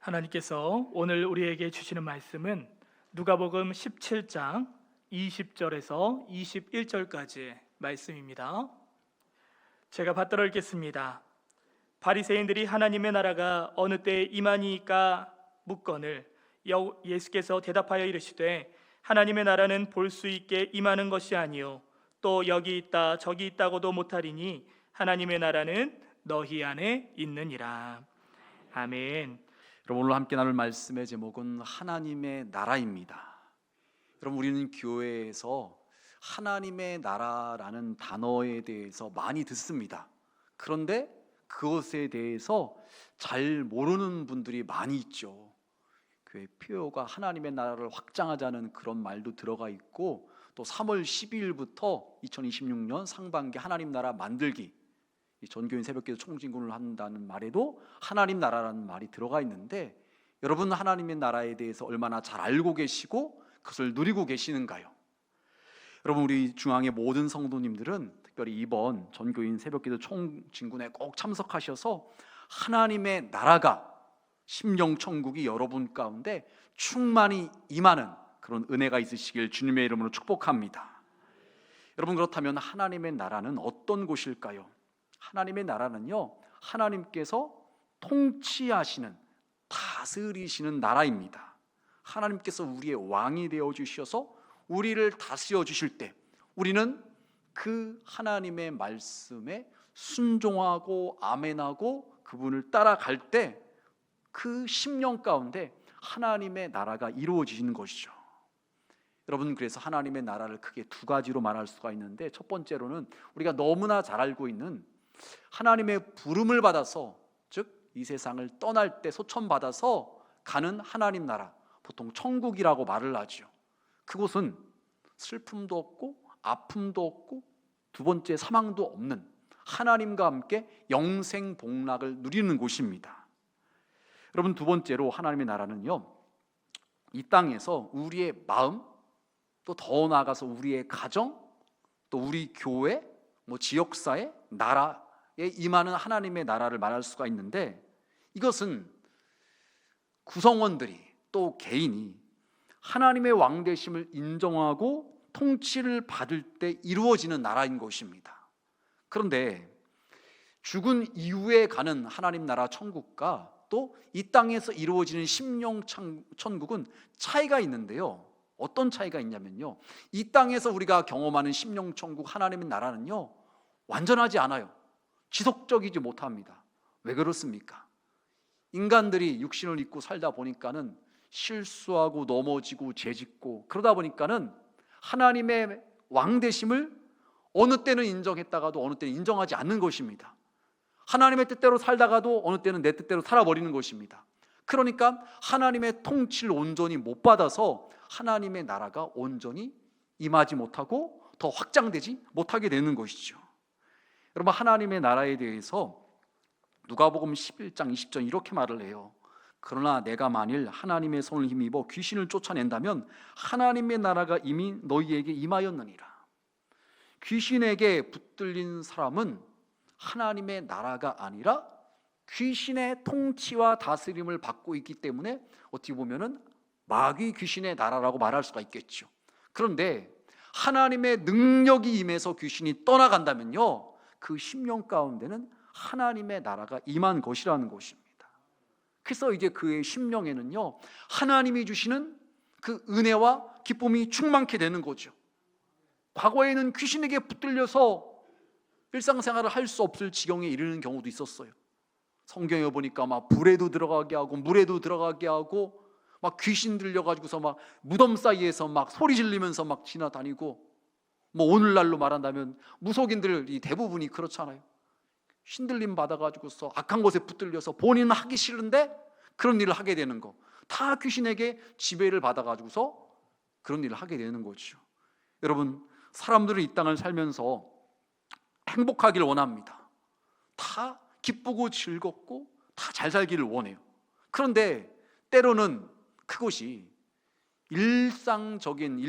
하나님께서 오늘 우리에게 주시는 말씀은 누가복음 17장 20절에서 21절까지 말씀입니다. 제가 받들어 읽겠습니다. 바리새인들이 하나님의 나라가 어느 때에 임하니까 묻거늘 예수께서 대답하여 이르시되 하나님의 나라는 볼 수 있게 임하는 것이 아니요 또 여기 있다 저기 있다고도 못하리니 하나님의 나라는 너희 안에 있느니라. 아멘. 여러분, 오늘 함께 나눌 말씀의 제목은 하나님의 나라입니다. 여러분, 우리는 교회에서 하나님의 나라라는 단어에 대해서 많이 듣습니다. 그런데 그것에 대해서 잘 모르는 분들이 많이 있죠. 교회 표어가 하나님의 나라를 확장하자는 그런 말도 들어가 있고, 또 3월 12일부터 2026년 상반기 하나님 나라 만들기, 전교인 새벽기도 총진군을 한다는 말에도 하나님 나라라는 말이 들어가 있는데, 여러분 하나님의 나라에 대해서 얼마나 잘 알고 계시고 그것을 누리고 계시는가요? 여러분, 우리 중앙의 모든 성도님들은 특별히 이번 전교인 새벽기도 총진군에 꼭 참석하셔서 하나님의 나라가 심령천국이 여러분 가운데 충만히 임하는 그런 은혜가 있으시길 주님의 이름으로 축복합니다. 여러분, 그렇다면 하나님의 나라는 어떤 곳일까요? 하나님의 나라는요, 하나님께서 통치하시는, 다스리시는 나라입니다. 하나님께서 우리의 왕이 되어 주셔서 우리를 다스려 주실 때 우리는 그 하나님의 말씀에 순종하고 아멘하고 그분을 따라갈 때 그 심령 가운데 하나님의 나라가 이루어지는 것이죠. 여러분, 그래서 하나님의 나라를 크게 두 가지로 말할 수가 있는데, 첫 번째로는 우리가 너무나 잘 알고 있는 하나님의 부름을 받아서, 즉 이 세상을 떠날 때 소천받아서 가는 하나님 나라, 보통 천국이라고 말을 하죠. 그곳은 슬픔도 없고 아픔도 없고 두 번째 사망도 없는 하나님과 함께 영생 복락을 누리는 곳입니다. 여러분, 두 번째로 하나님의 나라는요, 이 땅에서 우리의 마음, 또 더 나아가서 우리의 가정, 또 우리 교회, 지역사회, 나라에 임하는 하나님의 나라를 말할 수가 있는데, 이것은 구성원들이 또 개인이 하나님의 왕되심을 인정하고 통치를 받을 때 이루어지는 나라인 것입니다. 그런데 죽은 이후에 가는 하나님 나라 천국과 또 이 땅에서 이루어지는 심령 천국은 차이가 있는데요, 어떤 차이가 있냐면요, 이 땅에서 우리가 경험하는 심령 천국 하나님의 나라는요, 완전하지 않아요. 지속적이지 못합니다. 왜 그렇습니까? 인간들이 육신을 입고 살다 보니까는 실수하고 넘어지고 죄짓고, 그러다 보니까는 하나님의 왕되심을 어느 때는 인정했다가도 어느 때는 인정하지 않는 것입니다. 하나님의 뜻대로 살다가도 어느 때는 내 뜻대로 살아버리는 것입니다. 그러니까 하나님의 통치를 온전히 못 받아서 하나님의 나라가 온전히 임하지 못하고 더 확장되지 못하게 되는 것이죠. 여러분, 하나님의 나라에 대해서 누가복음 11장 20절 이렇게 말을 해요. 그러나 내가 만일 하나님의 손을 힘입어 귀신을 쫓아낸다면 하나님의 나라가 이미 너희에게 임하였느니라. 귀신에게 붙들린 사람은 하나님의 나라가 아니라 귀신의 통치와 다스림을 받고 있기 때문에 어떻게 보면은 마귀 귀신의 나라라고 말할 수가 있겠죠. 그런데 하나님의 능력이 임해서 귀신이 떠나간다면요, 그 심령 가운데는 하나님의 나라가 임한 것이라는 것입니다. 그래서 이제 그의 심령에는요, 하나님이 주시는 그 은혜와 기쁨이 충만케 되는 거죠. 과거에는 귀신에게 붙들려서 일상생활을 할 수 없을 지경에 이르는 경우도 있었어요. 성경에 보니까 막 불에도 들어가게 하고 물에도 들어가게 하고 막 귀신 들려가지고서 막 무덤 사이에서 막 소리 지르면서 막 지나다니고, 오늘날로 말한다면 무속인들이 대부분이 그렇잖아요. 신들림 받아가지고서 악한 것에 붙들려서 본인은 하기 싫은데 그런 일을 하게 되는 거, 다 귀신에게 지배를 받아가지고서 그런 일을 하게 되는 거죠. 여러분, 사람들은 이 땅을 살면서 행복하기를 원합니다. 다 기쁘고 즐겁고 다 잘 살기를 원해요. 그런데 때로는 그것이 일반적인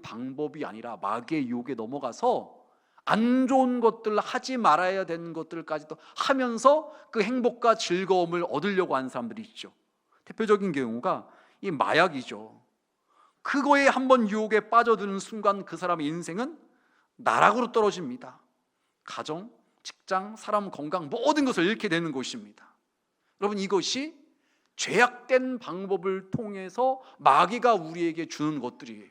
방법이 아니라 마귀의 유혹에 넘어가서 안 좋은 것들, 하지 말아야 되는 것들까지도 하면서 그 행복과 즐거움을 얻으려고 하는 사람들이 있죠. 대표적인 경우가 이 마약이죠. 그거에 한번 유혹에 빠져드는 순간 그 사람의 인생은 나락으로 떨어집니다. 가정, 직장, 사람 건강 모든 것을 잃게 되는 것입니다. 여러분, 이것이 죄악된 방법을 통해서 마귀가 우리에게 주는 것들이에요.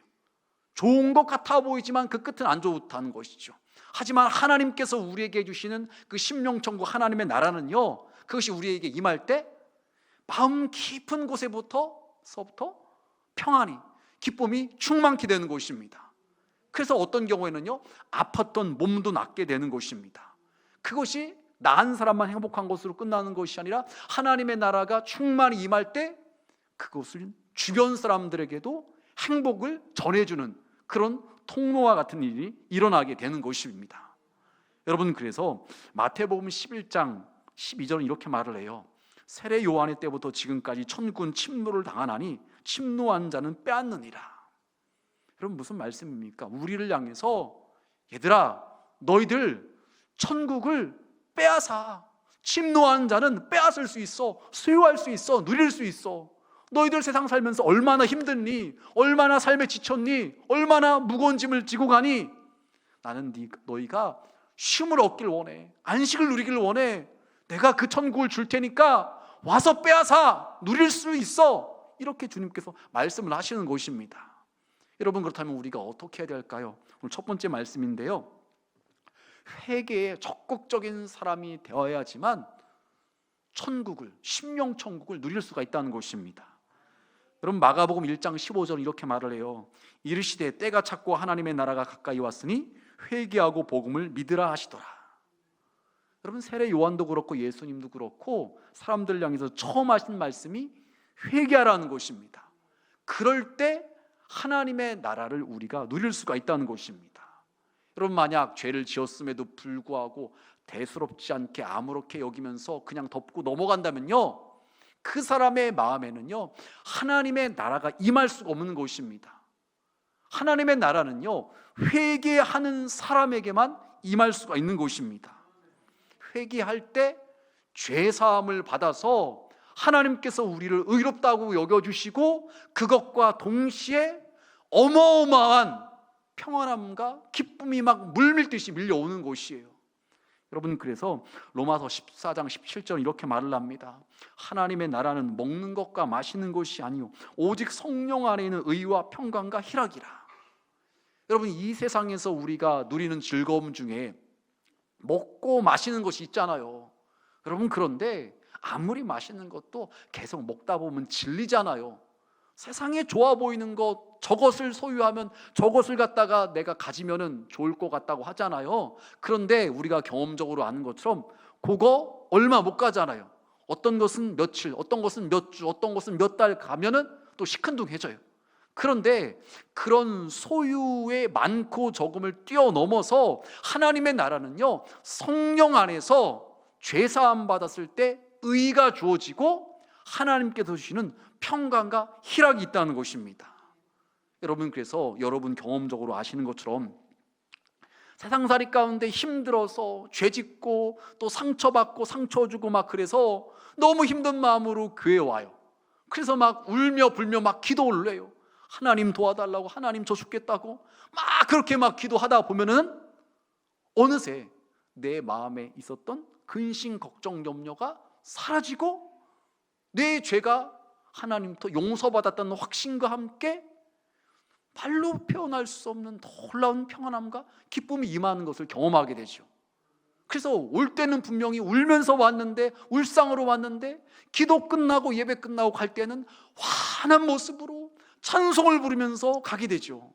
좋은 것 같아 보이지만 그 끝은 안 좋다는 것이죠. 하지만 하나님께서 우리에게 주시는 그 심령천국 하나님의 나라는요, 그것이 우리에게 임할 때 마음 깊은 곳에부터 평안이, 기쁨이 충만케 되는 것입니다. 그래서 어떤 경우에는요, 아팠던 몸도 낫게 되는 것입니다. 그것이 나 한 사람만 행복한 것으로 끝나는 것이 아니라 하나님의 나라가 충만히 임할 때 그것을 주변 사람들에게도 행복을 전해주는 그런 통로와 같은 일이 일어나게 되는 것입니다. 여러분, 그래서 마태복음 11장 12절은 이렇게 말을 해요. 세례 요한의 때부터 지금까지 천군 침노를 당하나니 침노한 자는 빼앗느니라. 여러분, 무슨 말씀입니까? 우리를 향해서 얘들아, 너희들 천국을 빼앗아. 침노한 자는 빼앗을 수 있어, 소유할 수 있어, 누릴 수 있어. 너희들 세상 살면서 얼마나 힘든니, 얼마나 삶에 지쳤니, 얼마나 무거운 짐을 지고 가니, 나는 너희가 쉼을 얻길 원해, 안식을 누리길 원해. 내가 그 천국을 줄 테니까 와서 빼앗아, 누릴 수 있어. 이렇게 주님께서 말씀을 하시는 것입니다. 여러분, 그렇다면 우리가 어떻게 해야 될까요? 오늘 첫 번째 말씀인데요, 회개에 적극적인 사람이 되어야지만 천국을, 심령천국을 누릴 수가 있다는 것입니다. 여러분, 마가복음 1장 15절 이렇게 말을 해요. 이르시되 때가 찼고 하나님의 나라가 가까이 왔으니 회개하고 복음을 믿으라 하시더라. 여러분, 세례 요한도 그렇고 예수님도 그렇고 사람들 향해서 처음 하신 말씀이 회개하라는 것입니다. 그럴 때 하나님의 나라를 우리가 누릴 수가 있다는 것입니다. 여러분, 만약 죄를 지었음에도 불구하고 대수롭지 않게 아무렇게 여기면서 그냥 덮고 넘어간다면요, 그 사람의 마음에는요, 하나님의 나라가 임할 수가 없는 것입니다. 하나님의 나라는요, 회개하는 사람에게만 임할 수가 있는 것입니다. 회개할 때 죄사함을 받아서 하나님께서 우리를 의롭다고 여겨주시고 그것과 동시에 어마어마한 평안함과 기쁨이 막 물밀듯이 밀려오는 것이에요. 여러분, 그래서 로마서 14장 17절 이렇게 말을 합니다. 하나님의 나라는 먹는 것과 마시는 것이 아니요 오직 성령 안에 있는 의와 평강과 희락이라. 여러분, 이 세상에서 우리가 누리는 즐거움 중에 먹고 마시는 것이 있잖아요. 여러분, 그런데 아무리 맛있는 것도 계속 먹다 보면 질리잖아요. 세상에 좋아 보이는 것, 저것을 소유하면 저것을 갖다가 내가 가지면은 좋을 것 같다고 하잖아요. 그런데 우리가 경험적으로 아는 것처럼 그거 얼마 못 가잖아요. 어떤 것은 며칠, 어떤 것은 몇 주, 어떤 것은 몇 달 가면은 또 시큰둥해져요. 그런데 그런 소유의 많고 적음을 뛰어넘어서 하나님의 나라는요, 성령 안에서 죄사함 받았을 때 의가 주어지고 하나님께서 주시는 평강과 희락이 있다는 것입니다. 여러분, 그래서 여러분 경험적으로 아시는 것처럼 세상살이 가운데 힘들어서 죄짓고 또 상처받고 상처 주고 막 그래서 너무 힘든 마음으로 교회에 와요. 그래서 막 울며 불며 막 기도를 해요. 하나님 도와달라고, 하나님 저 죽겠다고 막 그렇게 막 기도하다 보면은 어느새 내 마음에 있었던 근심, 걱정, 염려가 사라지고 내 죄가 하나님부터 용서받았다는 확신과 함께 말로 표현할 수 없는 놀라운 평안함과 기쁨이 임하는 것을 경험하게 되죠. 그래서 올 때는 분명히 울면서 왔는데, 울상으로 왔는데, 기도 끝나고 예배 끝나고 갈 때는 환한 모습으로 찬송을 부르면서 가게 되죠.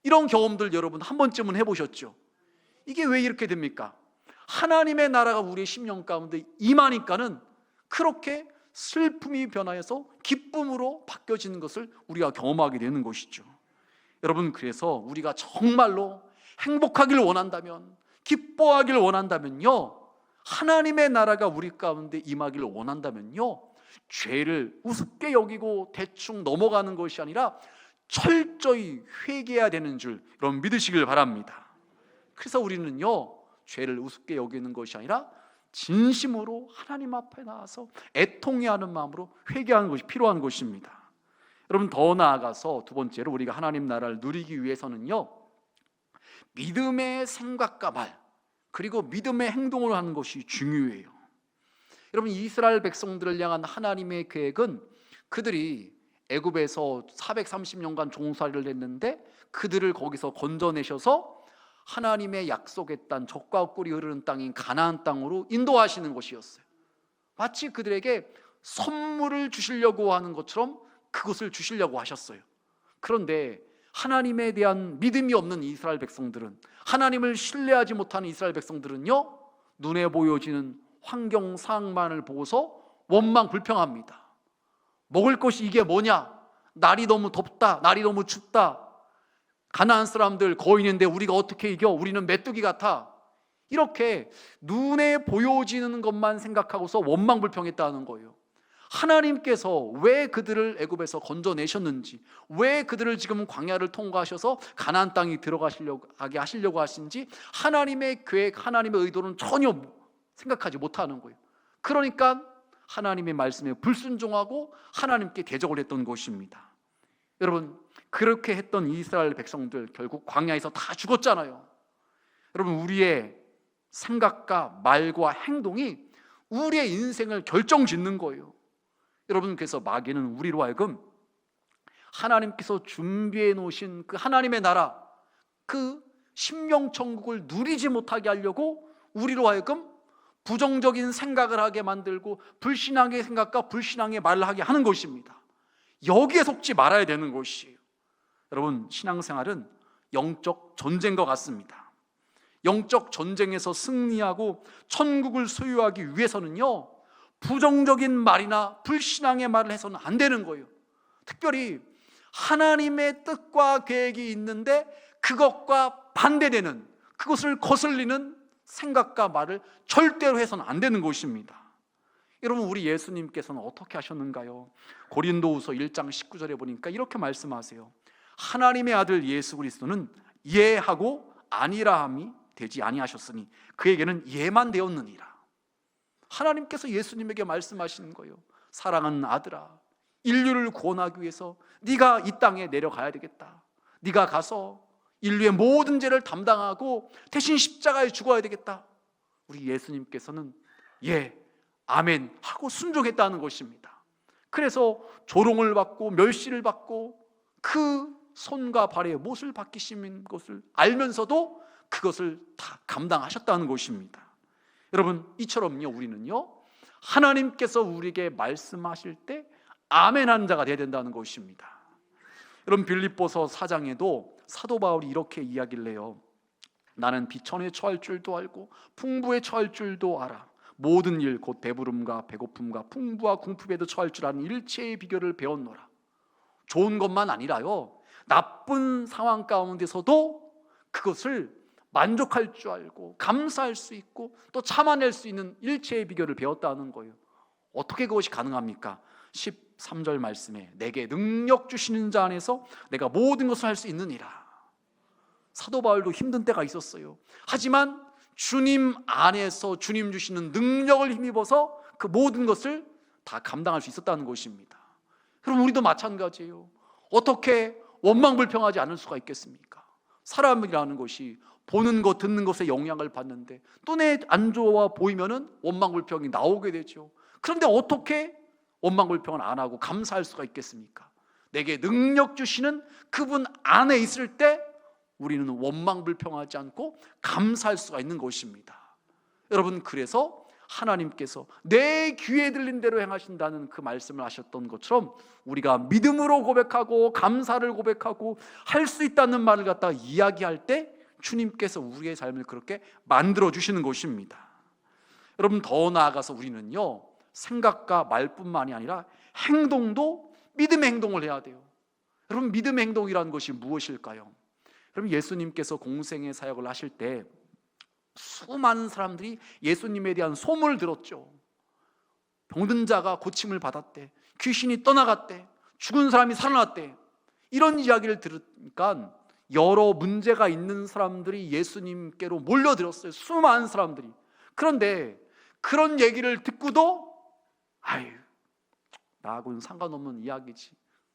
이런 경험들 여러분 한 번쯤은 해보셨죠? 이게 왜 이렇게 됩니까? 하나님의 나라가 우리의 심령 가운데 임하니까는 그렇게 슬픔이 변화해서 기쁨으로 바뀌어지는 것을 우리가 경험하게 되는 것이죠. 여러분, 그래서 우리가 정말로 행복하길 원한다면, 기뻐하길 원한다면요, 하나님의 나라가 우리 가운데 임하기를 원한다면요, 죄를 우습게 여기고 대충 넘어가는 것이 아니라 철저히 회개해야 되는 줄 여러분 믿으시길 바랍니다. 그래서 우리는요, 죄를 우습게 여기는 것이 아니라 진심으로 하나님 앞에 나와서 애통해하는 마음으로 회개하는 것이 필요한 것입니다. 여러분, 더 나아가서 두 번째로 우리가 하나님 나라를 누리기 위해서는요, 믿음의 생각과 말, 그리고 믿음의 행동을 하는 것이 중요해요. 여러분, 이스라엘 백성들을 향한 하나님의 계획은 그들이 애굽에서 430년간 종살이를 했는데 그들을 거기서 건져내셔서 하나님의 약속의 땅, 젖과 꿀이 흐르는 땅인 가나안 땅으로 인도하시는 것이었어요. 마치 그들에게 선물을 주시려고 하는 것처럼 그것을 주시려고 하셨어요. 그런데 하나님에 대한 믿음이 없는 이스라엘 백성들은, 하나님을 신뢰하지 못하는 이스라엘 백성들은요, 눈에 보여지는 환경 상황만을 보고서 원망 불평합니다. 먹을 것이 이게 뭐냐? 날이 너무 덥다, 날이 너무 춥다, 가나안 사람들 거인인데 우리가 어떻게 이겨? 우리는 메뚜기 같아. 이렇게 눈에 보여지는 것만 생각하고서 원망불평했다는 거예요. 하나님께서 왜 그들을 애굽에서 건져내셨는지, 왜 그들을 지금 광야를 통과하셔서 가나안 땅에 들어가게 하시려고 하신지 하나님의 계획, 하나님의 의도는 전혀 생각하지 못하는 거예요. 그러니까 하나님의 말씀에 불순종하고 하나님께 대적을 했던 것입니다. 여러분, 그렇게 했던 이스라엘 백성들 결국 광야에서 다 죽었잖아요. 여러분, 우리의 생각과 말과 행동이 우리의 인생을 결정짓는 거예요. 여러분, 그래서 마귀는 우리로 하여금 하나님께서 준비해 놓으신 그 하나님의 나라, 그 심령천국을 누리지 못하게 하려고 우리로 하여금 부정적인 생각을 하게 만들고 불신앙의 생각과 불신앙의 말을 하게 하는 것입니다. 여기에 속지 말아야 되는 것이에요. 여러분, 신앙생활은 영적 전쟁과 같습니다. 영적 전쟁에서 승리하고 천국을 소유하기 위해서는요, 부정적인 말이나 불신앙의 말을 해서는 안 되는 거예요. 특별히 하나님의 뜻과 계획이 있는데 그것과 반대되는, 그것을 거슬리는 생각과 말을 절대로 해서는 안 되는 것입니다. 여러분, 우리 예수님께서는 어떻게 하셨는가요? 고린도후서 1장 19절에 보니까 이렇게 말씀하세요. 하나님의 아들 예수 그리스도는 예하고 아니라함이 되지 아니하셨으니 그에게는 예만 되었느니라. 하나님께서 예수님에게 말씀하시는 거예요. 사랑하는 아들아, 인류를 구원하기 위해서 네가 이 땅에 내려가야 되겠다. 네가 가서 인류의 모든 죄를 담당하고 대신 십자가에 죽어야 되겠다. 우리 예수님께서는 예, 아멘 하고 순종했다는 것입니다. 그래서 조롱을 받고 멸시를 받고 그 손과 발에 못을 박히신 것을 알면서도 그것을 다 감당하셨다는 것입니다. 여러분, 이처럼요, 우리는요, 하나님께서 우리에게 말씀하실 때 아멘하는 자가 되어야 된다는 것입니다. 여러분, 빌립보서 4장에도 사도 바울이 이렇게 이야기를 해요. 나는 비천에 처할 줄도 알고 풍부에 처할 줄도 알아. 모든 일 곧 배부름과 배고픔과 풍부와 궁핍에도 처할 줄 아는 일체의 비결을 배웠노라. 좋은 것만 아니라요, 나쁜 상황 가운데서도 그것을 만족할 줄 알고 감사할 수 있고 또 참아낼 수 있는 일체의 비결을 배웠다는 거예요. 어떻게 그것이 가능합니까? 13절 말씀에 내게 능력 주시는 자 안에서 내가 모든 것을 할 수 있느니라. 사도 바울도 힘든 때가 있었어요. 하지만 주님 안에서 주님 주시는 능력을 힘입어서 그 모든 것을 다 감당할 수 있었다는 것입니다. 그럼 우리도 마찬가지예요. 어떻게 원망불평하지 않을 수가 있겠습니까? 사람이라는 것이 보는 것, 듣는 것에 영향을 받는데 눈에 안 좋아 보이면은 원망불평이 나오게 되죠. 그런데 어떻게 원망불평을 안 하고 감사할 수가 있겠습니까? 내게 능력 주시는 그분 안에 있을 때 우리는 원망불평하지 않고 감사할 수가 있는 것입니다. 여러분, 그래서 하나님께서 내 귀에 들린 대로 행하신다는 그 말씀을 하셨던 것처럼 우리가 믿음으로 고백하고 감사를 고백하고 할 수 있다는 말을 갖다가 이야기할 때 주님께서 우리의 삶을 그렇게 만들어 주시는 것입니다. 여러분, 더 나아가서 우리는요, 생각과 말뿐만이 아니라 행동도 믿음의 행동을 해야 돼요. 여러분, 믿음의 행동이라는 것이 무엇일까요? 여러분, 예수님께서 공생의 사역을 하실 때 수많은 사람들이 예수님에 대한 소문을 들었죠. 병든 자가 고침을 받았대, 귀신이 떠나갔대, 죽은 사람이 살아났대. 이런 이야기를 들으니까 여러 문제가 있는 사람들이 예수님께로 몰려들었어요. 수많은 사람들이. 그런데 그런 얘기를 듣고도 아유, 나하고는 상관없는 이야기지,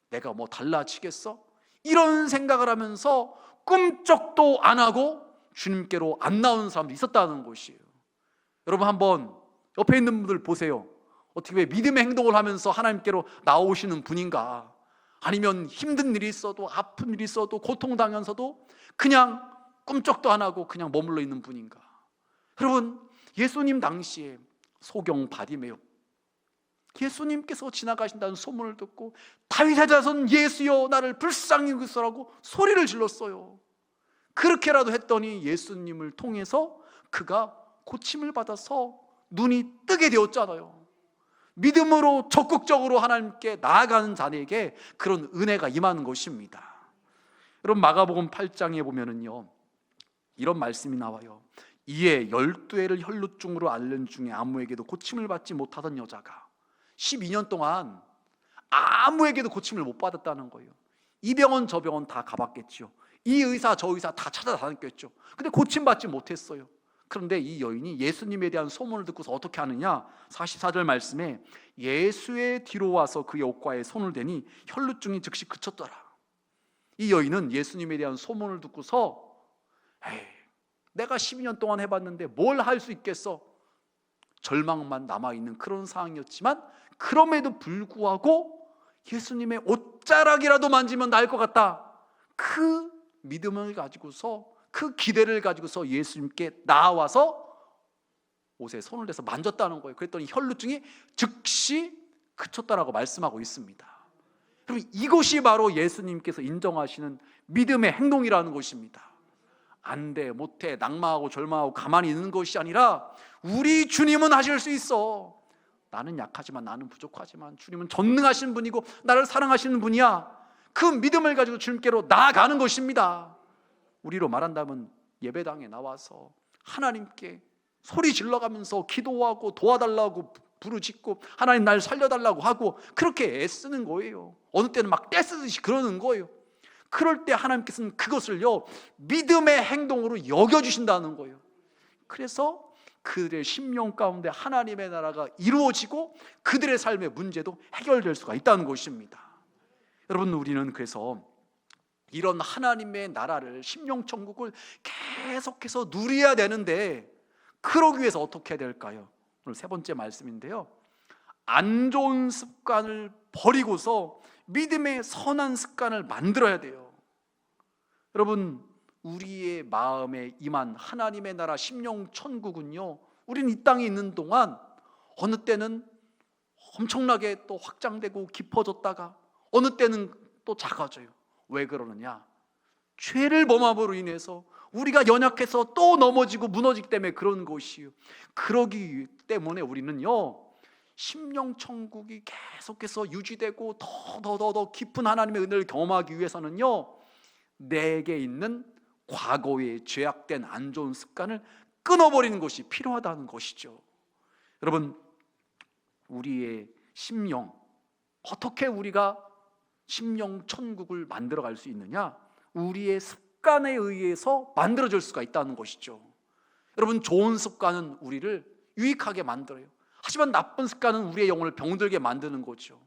내가 뭐 달라지겠어? 이런 생각을 하면서 꿈쩍도 안 하고 주님께로 안 나오는 사람도 있었다는 것이에요. 여러분 한번 옆에 있는 분들 보세요. 어떻게 왜 믿음의 행동을 하면서 하나님께로 나오시는 분인가? 아니면 힘든 일이 있어도, 아픈 일이 있어도, 고통당하면서도 그냥 꿈쩍도 안 하고 그냥 머물러 있는 분인가? 여러분, 예수님 당시에 소경 바디메오, 예수님께서 지나가신다는 소문을 듣고 다윗의 자손 예수여 나를 불쌍히 여기소서라고 소리를 질렀어요. 그렇게라도 했더니 예수님을 통해서 그가 고침을 받아서 눈이 뜨게 되었잖아요. 믿음으로 적극적으로 하나님께 나아가는 자에게 그런 은혜가 임하는 것입니다. 여러분, 마가복음 8장에 보면은요, 이런 말씀이 나와요. 이에 12해를 혈루증으로 앓는 중에 아무에게도 고침을 받지 못하던 여자가 12년 동안 아무에게도 고침을 못 받았다는 거예요. 이 병원 저 병원 다 가봤겠죠. 이 의사 저 의사 다 찾아다녔겠죠. 근데 고침받지 못했어요. 그런데 이 여인이 예수님에 대한 소문을 듣고서 어떻게 하느냐? 44절 말씀에 예수의 뒤로 와서 그의 옷과에 손을 대니 혈루증이 즉시 그쳤더라. 이 여인은 예수님에 대한 소문을 듣고서 에이, 내가 12년 동안 해봤는데 뭘 할 수 있겠어? 절망만 남아있는 그런 상황이었지만 그럼에도 불구하고 예수님의 옷자락이라도 만지면 나을 것 같다, 그 믿음을 가지고서, 그 기대를 가지고서 예수님께 나와서 옷에 손을 대서 만졌다는 거예요. 그랬더니 혈루증이 즉시 그쳤다라고 말씀하고 있습니다. 여러분, 이것이 바로 예수님께서 인정하시는 믿음의 행동이라는 것입니다. 안 돼, 못해, 낙마하고 절망하고 가만히 있는 것이 아니라 우리 주님은 하실 수 있어. 나는 약하지만, 나는 부족하지만 주님은 전능하신 분이고 나를 사랑하시는 분이야. 그 믿음을 가지고 주님께로 나아가는 것입니다. 우리로 말한다면 예배당에 나와서 하나님께 소리 질러가면서 기도하고 도와달라고 부르짖고 하나님 날 살려달라고 하고 그렇게 애쓰는 거예요. 어느 때는 막 떼쓰듯이 그러는 거예요. 그럴 때 하나님께서는 그것을요, 믿음의 행동으로 여겨주신다는 거예요. 그래서 그들의 심령 가운데 하나님의 나라가 이루어지고 그들의 삶의 문제도 해결될 수가 있다는 것입니다. 여러분, 우리는 그래서 이런 하나님의 나라를, 심령천국을 계속해서 누려야 되는데 그러기 위해서 어떻게 해야 될까요? 오늘 세 번째 말씀인데요, 안 좋은 습관을 버리고서 믿음의 선한 습관을 만들어야 돼요. 여러분, 우리의 마음에 임한 하나님의 나라 심령천국은요, 우리는 이 땅에 있는 동안 어느 때는 엄청나게 또 확장되고 깊어졌다가 어느 때는 또 작아져요. 왜 그러느냐? 죄를 범함으로 인해서 우리가 연약해서 또 넘어지고 무너지기 때문에 그런 것이에요. 그러기 때문에 우리는요, 심령천국이 계속해서 유지되고 더 깊은 하나님의 은혜를 경험하기 위해서는요, 내게 있는 과거의 죄악된 안 좋은 습관을 끊어버리는 것이 필요하다는 것이죠. 여러분, 우리의 심령, 어떻게 우리가 심령천국을 만들어갈 수 있느냐? 우리의 습관에 의해서 만들어질 수가 있다는 것이죠. 여러분, 좋은 습관은 우리를 유익하게 만들어요. 하지만 나쁜 습관은 우리의 영혼을 병들게 만드는 거죠.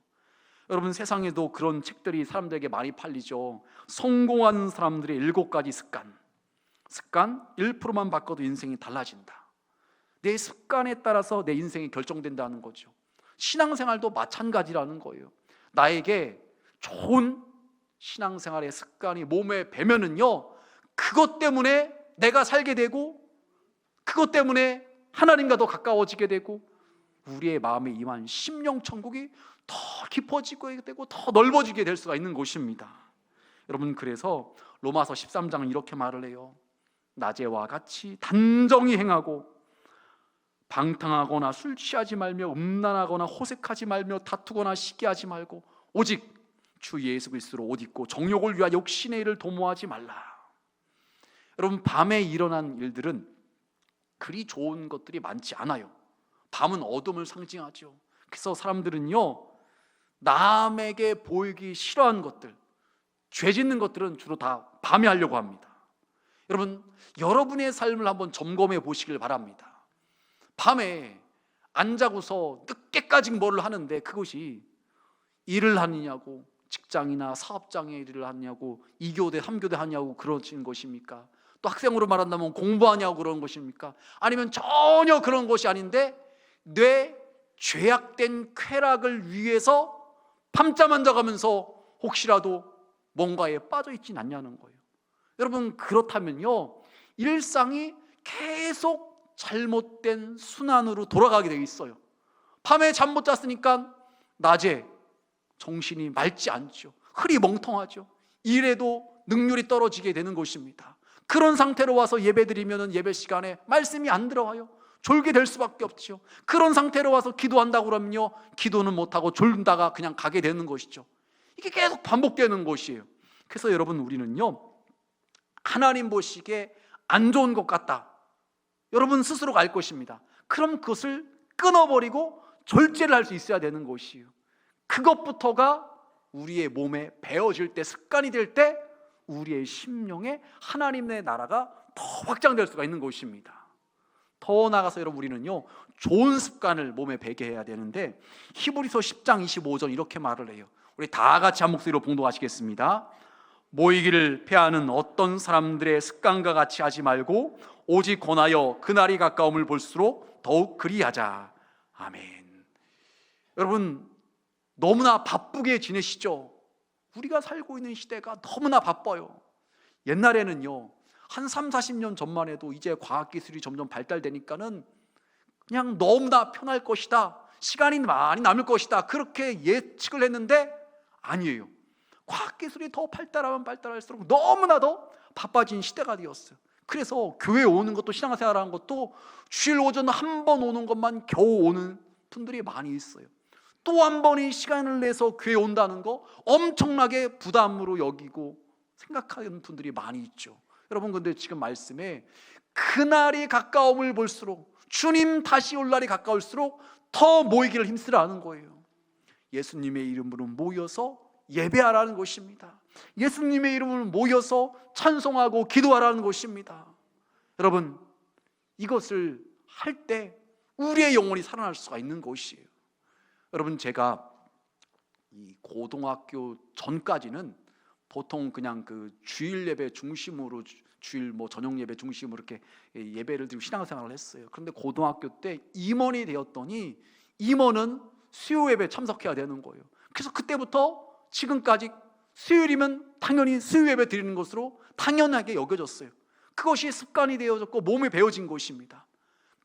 여러분, 세상에도 그런 책들이 사람들에게 많이 팔리죠. 성공하는 사람들의 7가지 습관 1%만 바꿔도 인생이 달라진다. 내 습관에 따라서 내 인생이 결정된다는 거죠. 신앙생활도 마찬가지라는 거예요. 나에게 좋은 신앙생활의 습관이 몸에 배면은요, 그것 때문에 내가 살게 되고 그것 때문에 하나님과 더 가까워지게 되고 우리의 마음에 임한 심령천국이 더 깊어지게 되고 더 넓어지게 될 수가 있는 것입니다. 여러분, 그래서 로마서 13장은 이렇게 말을 해요. 낮에와 같이 단정히 행하고 방탕하거나 술 취하지 말며 음란하거나 호색하지 말며 다투거나 시기하지 말고 오직 주 예수 그리스도로 옷 입고 정욕을 위하여 욕심의 일을 도모하지 말라. 여러분, 밤에 일어난 일들은 그리 좋은 것들이 많지 않아요. 밤은 어둠을 상징하죠. 그래서 사람들은요, 남에게 보이기 싫어하는 것들, 죄 짓는 것들은 주로 다 밤에 하려고 합니다. 여러분, 여러분의 삶을 한번 점검해 보시길 바랍니다. 밤에 안 자고서 늦게까지 뭐를 하는데 그것이 일을 하느냐고, 직장이나 사업장에 일을 하느냐고, 2교대 3교대 하냐고 그러신 것입니까? 또 학생으로 말한다면 공부하냐고 그런 것입니까? 아니면 전혀 그런 것이 아닌데 뇌 죄악된 쾌락을 위해서 밤잠 안 자가면서 혹시라도 뭔가에 빠져 있진 않냐는 거예요. 여러분, 그렇다면요, 일상이 계속 잘못된 순환으로 돌아가게 되어 있어요. 밤에 잠 못 잤으니까 낮에 정신이 맑지 않죠. 흐리멍텅하죠. 일에도 능률이 떨어지게 되는 것입니다. 그런 상태로 와서 예배드리면 예배 시간에 말씀이 안 들어와요. 졸게 될 수밖에 없죠. 그런 상태로 와서 기도한다고 그러면요, 기도는 못하고 졸다가 그냥 가게 되는 것이죠. 이게 계속 반복되는 것이에요. 그래서 여러분, 우리는요, 하나님 보시기에 안 좋은 것 같다, 여러분 스스로가 알 것입니다. 그럼 그것을 끊어버리고 절제를 할 수 있어야 되는 것이에요. 그것부터가 우리의 몸에 배어질 때, 습관이 될 때 우리의 심령에 하나님의 나라가 더 확장될 수가 있는 것입니다. 더 나아가서 여러분, 우리는요, 좋은 습관을 몸에 배게 해야 되는데 히브리서 10장 25절 이렇게 말을 해요. 우리 다 같이 한 목소리로 봉독하시겠습니다. 모이기를 패하는 어떤 사람들의 습관과 같이 하지 말고 오직 권하여 그날이 가까움을 볼수록 더욱 그리하자. 아멘. 여러분, 너무나 바쁘게 지내시죠? 우리가 살고 있는 시대가 너무나 바빠요. 옛날에는요, 한 3, 40년 전만 해도 이제 과학기술이 점점 발달되니까는 그냥 너무나 편할 것이다, 시간이 많이 남을 것이다, 그렇게 예측을 했는데 아니에요. 과학기술이 더 발달하면 발달할수록 너무나 더 바빠진 시대가 되었어요. 그래서 교회 오는 것도, 신앙생활하는 것도 주일 오전 한 번 오는 것만 겨우 오는 분들이 많이 있어요. 또 한 번의 시간을 내서 교회 온다는 거 엄청나게 부담으로 여기고 생각하는 분들이 많이 있죠. 여러분, 근데 지금 말씀에 그날이 가까움을 볼수록, 주님 다시 올 날이 가까울수록 더 모이기를 힘쓰라는 거예요. 예수님의 이름으로 모여서 예배하라는 것입니다. 예수님의 이름으로 모여서 찬송하고 기도하라는 것입니다. 여러분, 이것을 할 때 우리의 영혼이 살아날 수가 있는 것이에요. 여러분, 제가 이 고등학교 전까지는 보통 그냥 그 주일 예배 중심으로, 주일 저녁 예배 중심으로 이렇게 예배를 드리고 신앙생활을 했어요. 그런데 고등학교 때 임원이 되었더니 임원은 수요 예배 참석해야 되는 거예요. 그래서 그때부터 지금까지 수요일이면 당연히 수요 예배 드리는 것으로 당연하게 여겨졌어요. 그것이 습관이 되어졌고 몸에 배어진 것입니다.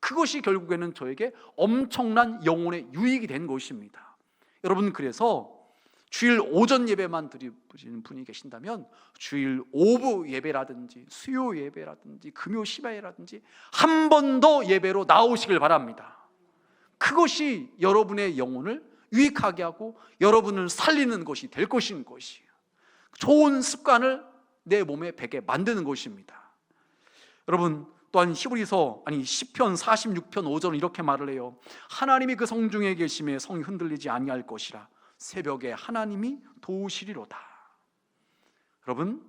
그것이 결국에는 저에게 엄청난 영혼의 유익이 된 것입니다. 여러분, 그래서 주일 오전 예배만 드리시는 분이 계신다면 주일 오후 예배라든지 수요 예배라든지 금요 시바회라든지 한 번 더 예배로 나오시길 바랍니다. 그것이 여러분의 영혼을 유익하게 하고 여러분을 살리는 것이 될 것인 것이에요. 좋은 습관을 내 몸에 배게 만드는 것입니다. 여러분, 또한 시편 46편 5절은 이렇게 말을 해요. 하나님이 그 성중에 계심에 성이 흔들리지 아니할 것이라. 새벽에 하나님이 도우시리로다. 여러분,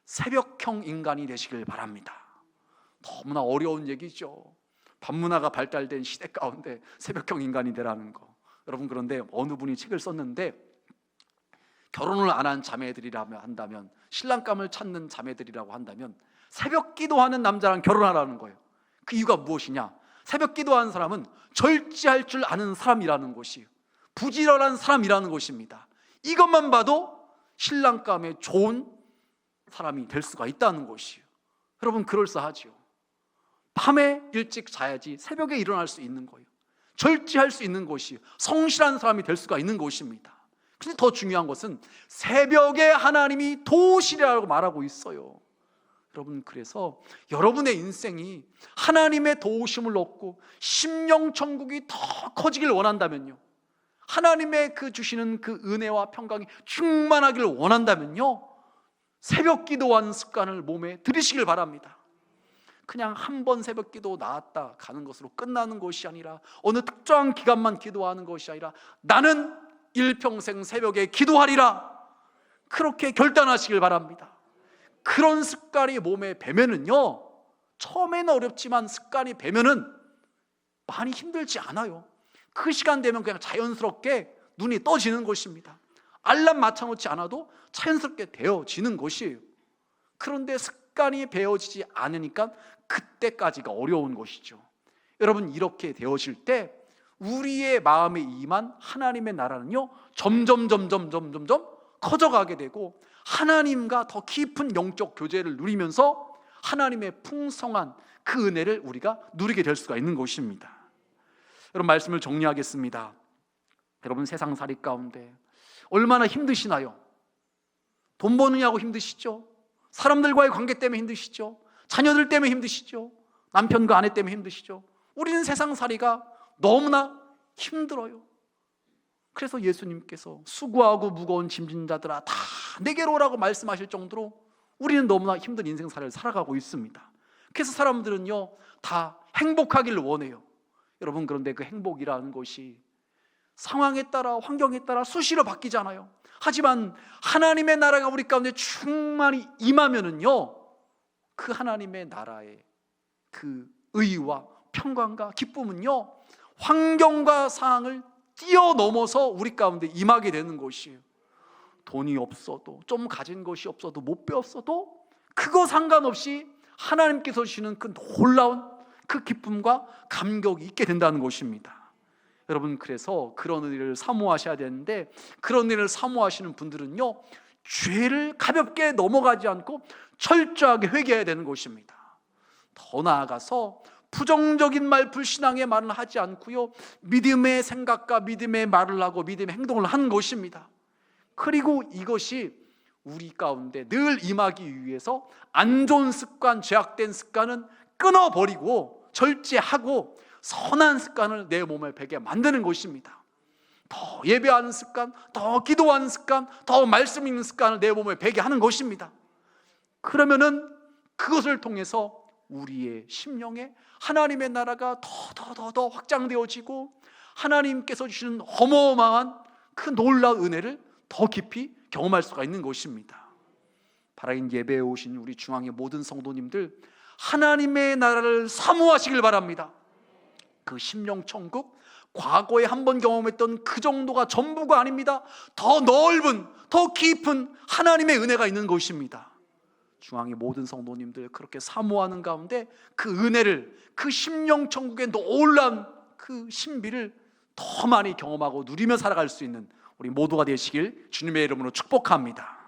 새벽형 인간이 되시길 바랍니다. 너무나 어려운 얘기죠. 밤문화가 발달된 시대 가운데 새벽형 인간이 되라는 거. 여러분, 그런데 어느 분이 책을 썼는데 결혼을 안 한 자매들이라고 한다면, 신랑감을 찾는 자매들이라고 한다면 새벽 기도하는 남자랑 결혼하라는 거예요. 그 이유가 무엇이냐? 새벽 기도하는 사람은 절제할 줄 아는 사람이라는 것이에요. 부지런한 사람이라는 것입니다. 이것만 봐도 신랑감에 좋은 사람이 될 수가 있다는 것이에요. 여러분, 그럴싸하지요. 밤에 일찍 자야지 새벽에 일어날 수 있는 거예요. 절제할 수 있는 것이에요. 성실한 사람이 될 수가 있는 것입니다. 근데 더 중요한 것은 새벽에 하나님이 도우시리라고 말하고 있어요. 여러분, 그래서 여러분의 인생이 하나님의 도우심을 얻고 심령 천국이 더 커지길 원한다면요, 하나님의 그 주시는 그 은혜와 평강이 충만하기를 원한다면요, 새벽 기도하는 습관을 몸에 들이시길 바랍니다. 그냥 한 번 새벽 기도 나왔다 가는 것으로 끝나는 것이 아니라, 어느 특정한 기간만 기도하는 것이 아니라 나는 일평생 새벽에 기도하리라, 그렇게 결단하시길 바랍니다. 그런 습관이 몸에 배면은요, 처음에는 어렵지만 습관이 배면은 많이 힘들지 않아요. 그 시간 되면 그냥 자연스럽게 눈이 떠지는 것입니다. 알람 맞춰놓지 않아도 자연스럽게 되어지는 것이에요. 그런데 습관이 배어지지 않으니까 그때까지가 어려운 것이죠. 여러분, 이렇게 되어질 때 우리의 마음에 임한 하나님의 나라는요, 점점 커져가게 되고 하나님과 더 깊은 영적 교제를 누리면서 하나님의 풍성한 그 은혜를 우리가 누리게 될 수가 있는 것입니다. 여러분, 말씀을 정리하겠습니다. 여러분, 세상살이 가운데 얼마나 힘드시나요? 돈 버느냐고 힘드시죠? 사람들과의 관계 때문에 힘드시죠? 자녀들 때문에 힘드시죠? 남편과 아내 때문에 힘드시죠? 우리는 세상살이가 너무나 힘들어요. 그래서 예수님께서 수고하고 무거운 짐진 자들아 다 내게로 오라고 말씀하실 정도로 우리는 너무나 힘든 인생살이를 살아가고 있습니다. 그래서 사람들은요, 다 행복하기를 원해요. 여러분, 그런데 그 행복이라는 것이 상황에 따라, 환경에 따라 수시로 바뀌잖아요. 하지만 하나님의 나라가 우리 가운데 충만히 임하면은요, 그 하나님의 나라의 그 의와 평강과 기쁨은요, 환경과 상황을 뛰어넘어서 우리 가운데 임하게 되는 것이에요. 돈이 없어도, 좀 가진 것이 없어도, 못 배웠어도 그거 상관없이 하나님께서 주시는 그 놀라운 그 기쁨과 감격이 있게 된다는 것입니다. 여러분, 그래서 그런 은혜를 사모하셔야 되는데, 그런 은혜를 사모하시는 분들은요, 죄를 가볍게 넘어가지 않고 철저하게 회개해야 되는 것입니다. 더 나아가서 부정적인 말, 불신앙의 말은 하지 않고요, 믿음의 생각과 믿음의 말을 하고 믿음의 행동을 하는 것입니다. 그리고 이것이 우리 가운데 늘 임하기 위해서 안 좋은 습관, 죄악된 습관은 끊어버리고 절제하고 선한 습관을 내 몸에 배게 만드는 것입니다. 더 예배하는 습관, 더 기도하는 습관, 더 말씀 읽는 습관을 내 몸에 배게 하는 것입니다. 그러면은 그것을 통해서 우리의 심령에 하나님의 나라가 더 확장되어지고 하나님께서 주시는 어마어마한 그 놀라운 은혜를 더 깊이 경험할 수가 있는 것입니다. 바라긴 예배에 오신 우리 중앙의 모든 성도님들, 하나님의 나라를 사모하시길 바랍니다. 그 심령 천국, 과거에 한번 경험했던 그 정도가 전부가 아닙니다. 더 넓은, 더 깊은 하나님의 은혜가 있는 것입니다. 중앙의 모든 성도님들 그렇게 사모하는 가운데 그 은혜를, 그 심령 천국의 놀라운 그 신비를 더 많이 경험하고 누리며 살아갈 수 있는 우리 모두가 되시길 주님의 이름으로 축복합니다.